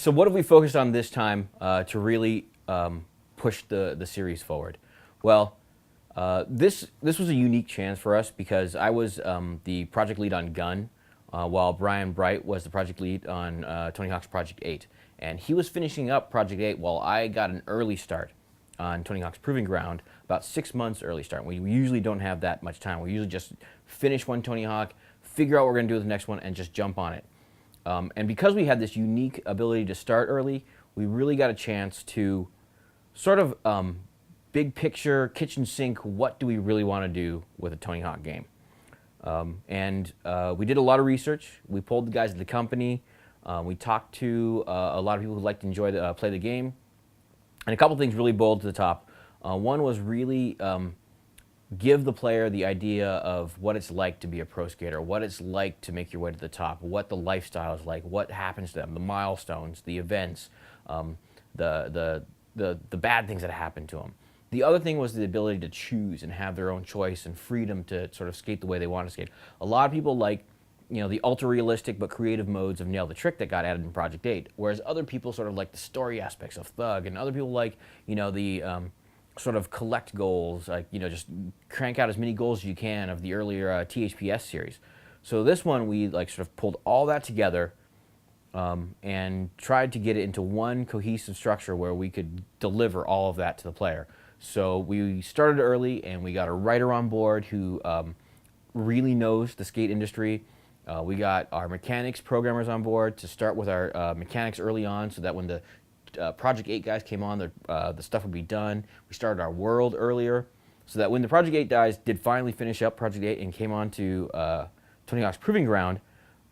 So what have we focused on this time to really push the series forward? Well, this was a unique chance for us because I was the project lead on Gun, while Brian Bright was the project lead on Tony Hawk's Project 8. And he was finishing up Project 8 while I got an early start on Tony Hawk's Proving Ground, about 6 months early start. We usually don't have that much time. We usually just finish one Tony Hawk, figure out what we're going to do with the next one, and just jump on it. And because we had this unique ability to start early, we really got a chance to sort of big picture, kitchen sink, what do we really want to do with a Tony Hawk game? We did a lot of research. We polled the guys at the company. We talked to a lot of people who like to enjoy play the game. And a couple things really boiled to the top. One was really give the player the idea of what it's like to be a pro skater, what it's like to make your way to the top, what the lifestyle is like, what happens to them, the milestones, the events, the bad things that happen to them. The other thing was the ability to choose and have their own choice and freedom to sort of skate the way they want to skate. A lot of people like, the ultra-realistic but creative modes of Nail the Trick that got added in Project 8, whereas other people sort of like the story aspects of Thug, and other people like, the sort of collect goals, like, just crank out as many goals as you can of the earlier THPS series. So this one, we like sort of pulled all that together and tried to get it into one cohesive structure where we could deliver all of that to the player. So we started early, and we got a writer on board who really knows the skate industry. We got our mechanics programmers on board to start with our mechanics early on, so that when the Project 8 guys came on, the stuff would be done. We started our world earlier, so that when the Project 8 guys did finally finish up Project 8 and came on to Tony Hawk's Proving Ground,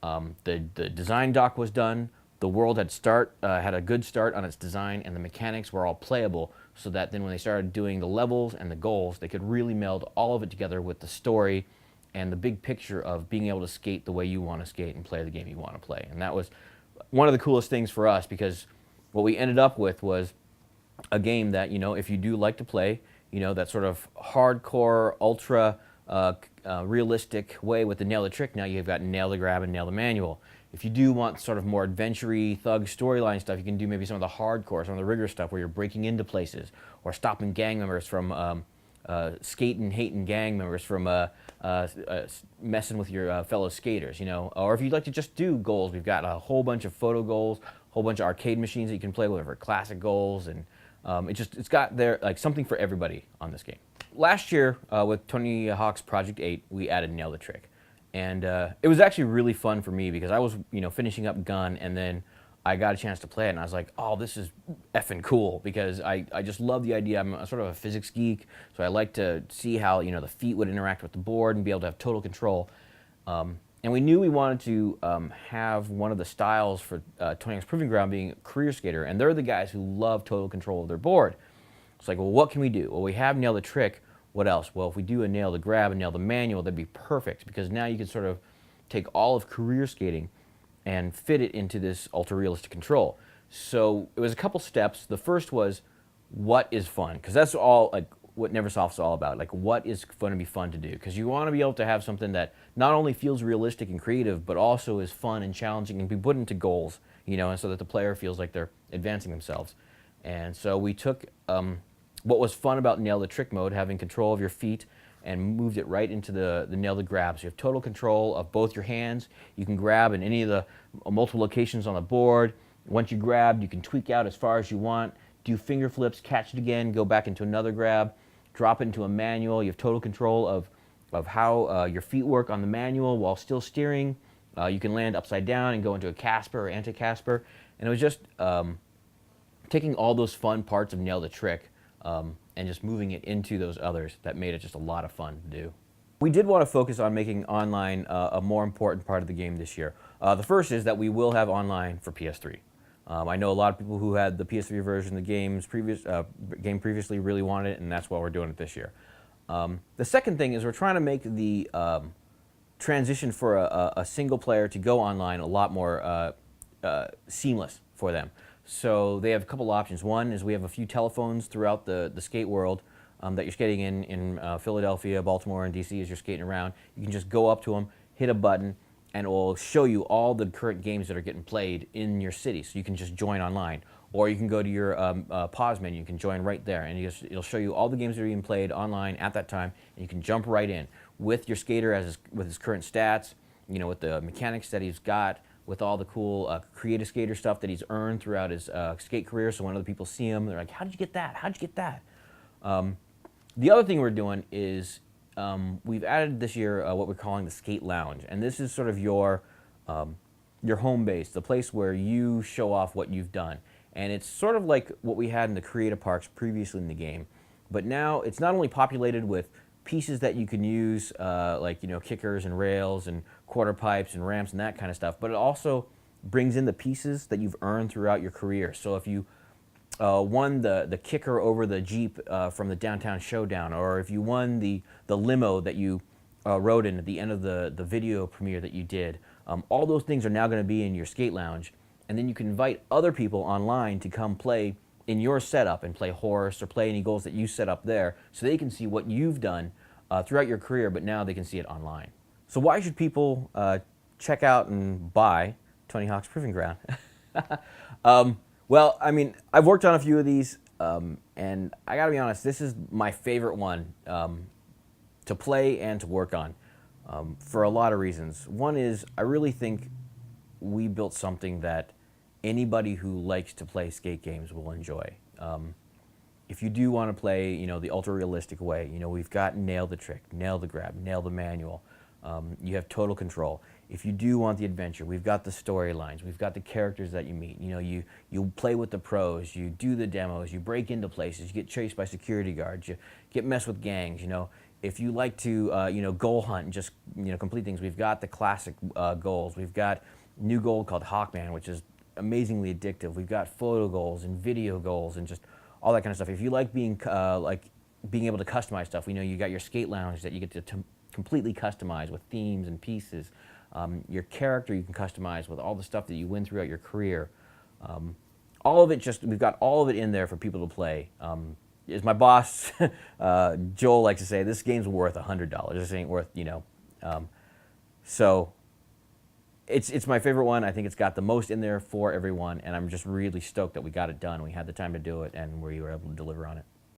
the design doc was done, the world had a good start on its design, and the mechanics were all playable, so that then when they started doing the levels and the goals, they could really meld all of it together with the story and the big picture of being able to skate the way you want to skate and play the game you want to play. And that was one of the coolest things for us, because what we ended up with was a game that, if you do like to play, that sort of hardcore, ultra realistic way with the Nail the Trick, now you've got Nail the Grab and Nail the Manual. If you do want sort of more adventure-y, thug storyline stuff, you can do maybe some of the hardcore, some of the rigorous stuff where you're breaking into places or stopping gang members from skating, hating gang members from messing with your fellow skaters, Or if you'd like to just do goals, we've got a whole bunch of photo goals, a whole bunch of arcade machines that you can play with for classic goals, and it's got there like something for everybody on this game. Last year with Tony Hawk's Project 8, we added Nail the Trick. And it was actually really fun for me because I was, finishing up Gun, and then I got a chance to play it, and I was like, oh, this is effing cool, because I just love the idea. I'm sort of a physics geek, so I like to see how, the feet would interact with the board and be able to have total control. And we knew we wanted to have one of the styles for Tony Hawk's Proving Ground being a career skater, and they're the guys who love total control of their board. It's like, well, what can we do? Well, we have Nail the Trick. What else? Well, if we do a Nail the Grab and Nail the Manual, that'd be perfect, because now you can sort of take all of career skating and fit it into this ultra-realistic control. So it was a couple steps. The first was, what is fun? Because that's all, like, what Neversoft's all about. Like, what is going to be fun to do? Because you want to be able to have something that not only feels realistic and creative, but also is fun and challenging and be put into goals, and so that the player feels like they're advancing themselves. And so we took what was fun about Nail the Trick mode, having control of your feet, and moved it right into the Nail the Grab. So you have total control of both your hands. You can grab in any of the multiple locations on the board. Once you grab, you can tweak out as far as you want, do finger flips, catch it again, go back into another grab, drop it into a manual. You have total control of how your feet work on the manual while still steering. You can land upside down and go into a Casper or anti-Casper. And it was just taking all those fun parts of Nail the Trick and just moving it into those others that made it just a lot of fun to do. We did want to focus on making online a more important part of the game this year. The first is that we will have online for PS3. I know a lot of people who had the PS3 version of the game previously really wanted it, and that's why we're doing it this year. The second thing is we're trying to make the transition for a single player to go online a lot more seamless for them. So they have a couple options. One is we have a few telephones throughout the skate world that you're skating in Philadelphia, Baltimore, and DC as you're skating around. You can just go up to them, hit a button, and it will show you all the current games that are getting played in your city. So you can just join online, or you can go to your pause menu. You can join right there, and it'll show you all the games that are being played online at that time, and you can jump right in with your skater with his current stats, with the mechanics that he's got, with all the cool creative skater stuff that he's earned throughout his skate career. So when other people see him, they're like, "How did you get that? How did you get that?" The other thing we're doing is we've added this year what we're calling the Skate Lounge, and this is sort of your home base, the place where you show off what you've done. And it's sort of like what we had in the creative parks previously in the game, but now it's not only populated with pieces that you can use, like kickers and rails and quarter pipes and ramps and that kind of stuff, but it also brings in the pieces that you've earned throughout your career. So if you won the kicker over the Jeep from the Downtown Showdown, or if you won the limo that you rode in at the end of the video premiere that you did, all those things are now going to be in your skate lounge, and then you can invite other people online to come play in your setup and play horse or play any goals that you set up there, so they can see what you've done throughout your career, but now they can see it online. So why should people check out and buy Tony Hawk's Proving Ground? Well, I mean, I've worked on a few of these, and I gotta be honest, this is my favorite one to play and to work on for a lot of reasons. One is I really think we built something that anybody who likes to play skate games will enjoy. If you do want to play, the ultra-realistic way, we've got Nail the Trick, Nail the Grab, Nail the Manual. You have total control. If you do want the adventure, we've got the storylines, we've got the characters that you meet. You play with the pros, you do the demos, you break into places, you get chased by security guards, you get messed with gangs. If you like to goal hunt and just complete things, we've got the classic goals. We've got new goal called Hawkman, which is amazingly addictive. We've got photo goals and video goals and just all that kind of stuff. If you like being able to customize stuff, you got your skate lounge that you get to completely customize with themes and pieces. Your character you can customize with all the stuff that you win throughout your career. All of it, we've got all of it in there for people to play. As my boss, Joel, likes to say, this game's worth $100. This ain't worth, So it's my favorite one. I think it's got the most in there for everyone, and I'm just really stoked that we got it done. We had the time to do it, and we were able to deliver on it.